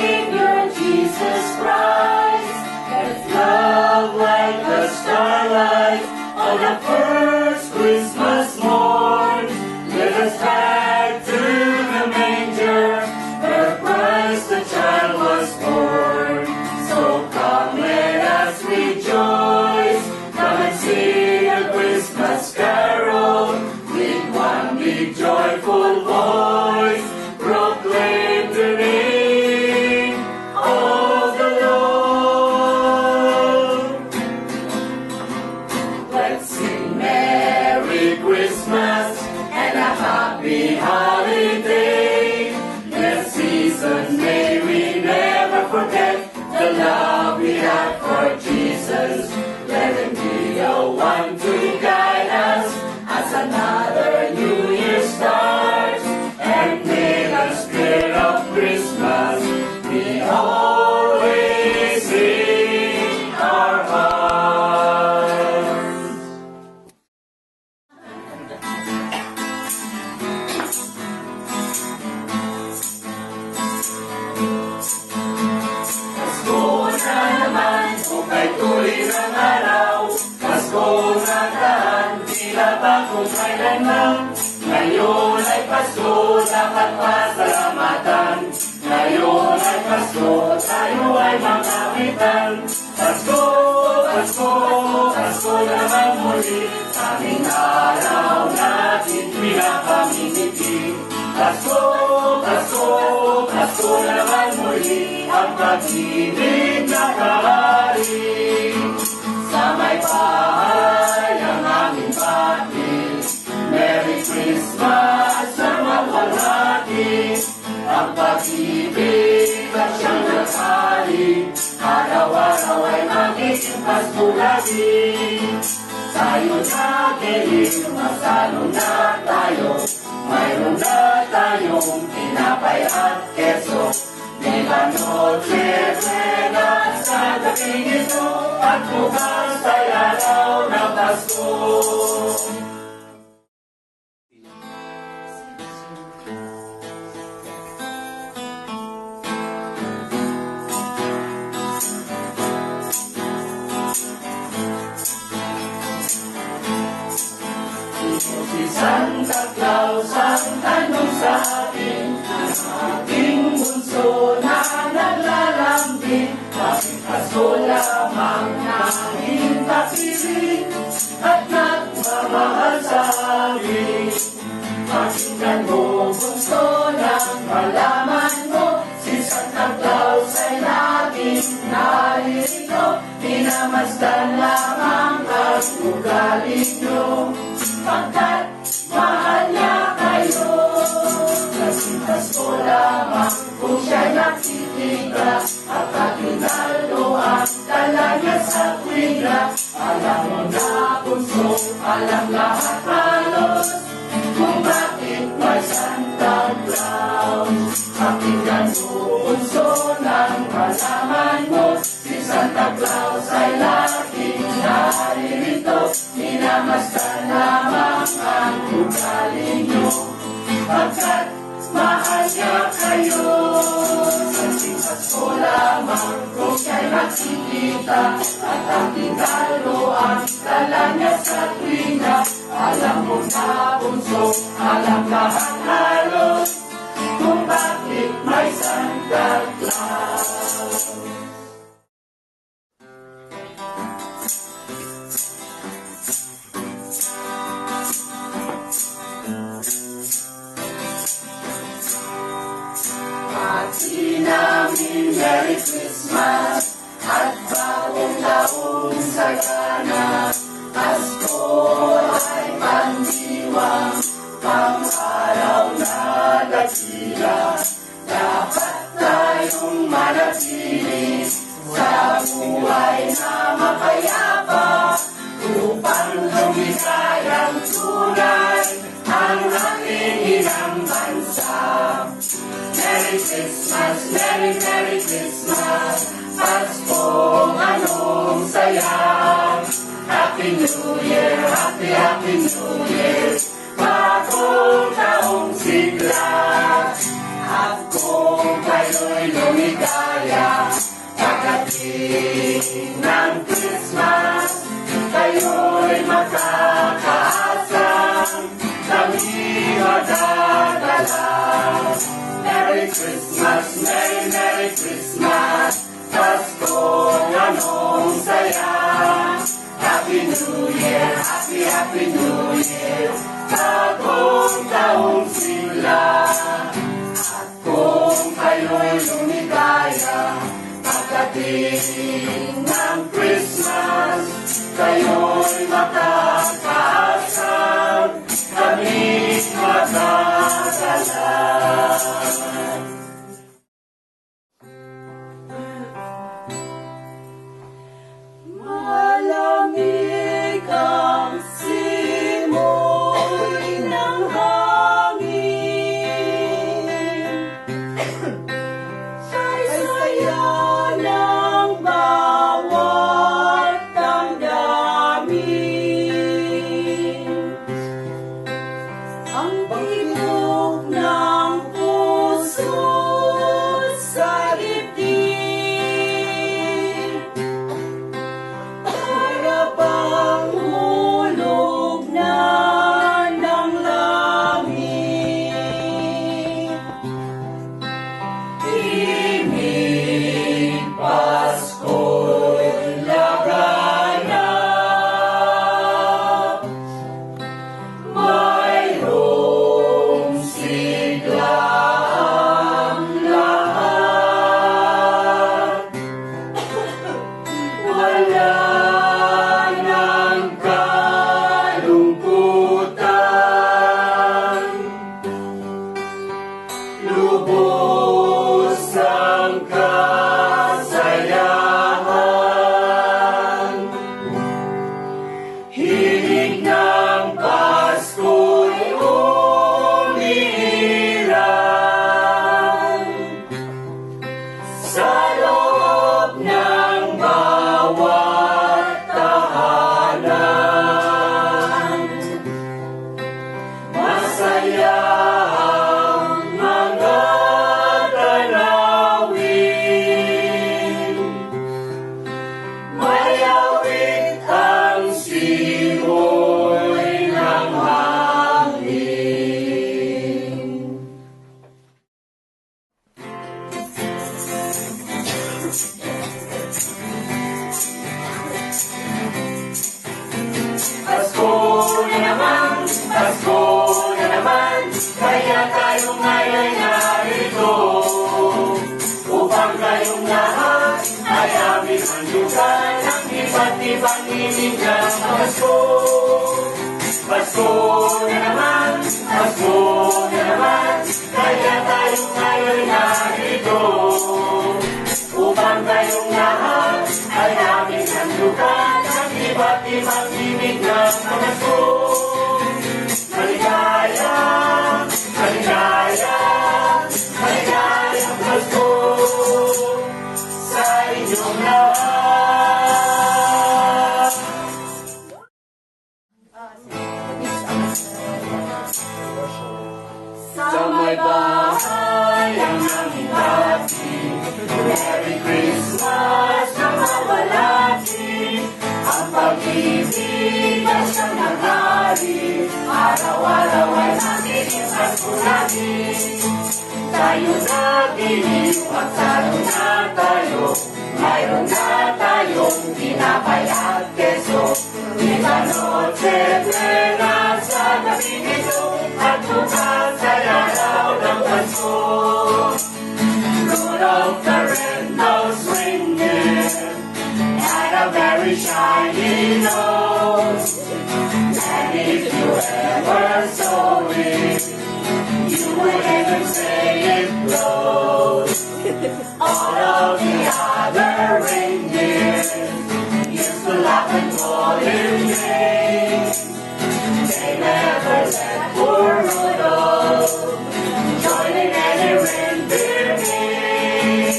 Savior, Jesus Christ. Let's love like the starlight on the first Christmas morn. Let us back to the manger where Christ the child was born. So come, let us rejoice. Come and sing a Christmas carol with one big joyful voice. Proclaim the name of the Lord. Let's sing Merry Christmas and a happy holiday. This season may we never forget the love we have for Jesus. Let him be the one to guide us as another New Year starts. And may the spirit of Christmas be always in our hearts. Pasko na naman, kung kay tuloy ng araw. Pasko na daan, tila ba kung kailanman. Ngayon ay Pasko, dapat pasalamatan. Ngayon ay Pasko, tayo ay makawitan. Pasko, Pasko, Pasko naman muli. Aming araw natin pinapamimiti. Pasko, Pasko, Pasko naman muli. Ang pag-ibig na kahari. Sa may bahay ang aming pati. Merry Christmas sa mawalati. Ang pag-ibig at siyang naghari. Araw-araw ay magiging Pasko lagi. Tayo nakilig, masalo na tayo. Mayroon na tayong tinapay at keso. Viva Noche Buena sa gabing ito. At bukas ay araw ng Pasko. Si Santa Claus ang tanong sa atin, ang ating bunso na naglalambing. Bakit Pasko lamang nanging kapiling at nagmamahal sa amin? Pakinggan mo bunso ng malaman mo, si Santa Claus ay laging naririto. Minamasdan lamang ang ugali nyo, pagkat mahal niya kayo. Kasi Pasko lamang kung siya'y nakikiga, at kakinalo ang dala niya sa tuwiga. Alam mo na bunso, alam lahat halos, kung bakit may Santa Claus. Pakinggan mo bunso ng malaman mo, si Santa Claus ay laging naririto. Minamasdan lamang ang ugali nyo, pagkat mahal niya kayo. Sa Pasko lamang kung siya'y magkikita, at ang tingalo ang dala niya sa tuwina. Alam mo na bunso, alam lahat halos, kung bakit may Santa Claus. Namin Merry Christmas at bagong taong sagana. Pasko ay pangdiwang, pang-araw na dakila. Dapat tayong manatili sa buhay na mapayapa, upang lumikayang tunay ang ating inang bansa. Merry Christmas, Merry Merry Christmas, Paskong anong saya. Happy New Year, Happy Happy New Year, bagong taong sigla. Akong kay kayo'y lumigaya. Pagdating ng Christmas, kayo'y makakaasang kami magdadala. Merry Christmas, Merry Merry Christmas, Paskong anong saya. Happy New Year, Happy Happy New Year, bagong taong simula. At kung kayo'y lumigaya, pagdating ng Christmas, kayo'y makakaasang kami magdadala. Malamig ang simoy ng hangin, saya ng bawat damdamin. Ang tibok ng puso sa dibdib, para bang hulog na ng langit. Himig Pasko'y laganap, mayroong sigla ang lahat. Wala ng kalungkutan, lubos ang kasayahan. Hilig ng Pasko'y umiiral sa loob ng bawat tahanan. Masaya ang mga tanawin, mayawit ang simoy ng hangin. Pasko na naman, Pasko na naman, kaya tayo ngayon narito, upang kayong lahat ay aming handlugan ng iba't ibang himig ng Pasko. Pasko na naman, Pasko na naman, kaya tayo ngayon narito, upang kayong lahat ay aming handlugan ng iba't ibang himig ng Pasko. Maligaya, maligaya, maligayang Pasko sa inyong lahat. Sa may bahay ang aming bati, Merry Christmas na mawalati. Ang pag-ibig ay siyang nangyari, araw-araw ay natin yung Pasko natin. Tayo natin magsalo na tayo, mayroon na tayong tinapay at keso. Iba noche buena sa gabi nito, at bukas ay araw ng Pasko. Rudolph the red-nosed reindeer had a very shiny nose, and if you ever saw it, you would even say it glows. All of the other reindeer used to laugh and call him names. They never let poor Rudolph join in any reindeer game.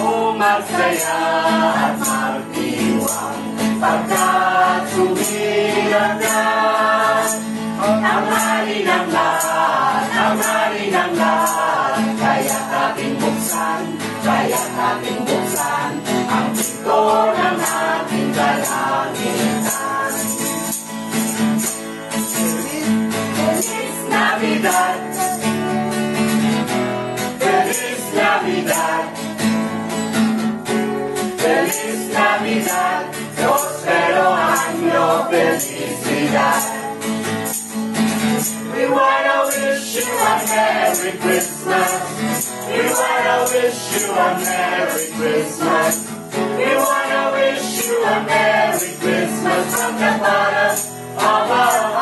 Oh, magsaya at magdiwang, pagkat sumilang na ang hari ng lahat, ang hari ng lahat. Kaya ating buksan, kaya't ating buksan ang pinto ng ating kalangitan. Feliz Navidad, Feliz Navidad, Feliz Navidad, prospero año, felicidad. We wanna wish you a Merry Christmas. We wanna wish you a Merry Christmas. We wanna wish you a Merry Christmas from the bottom of our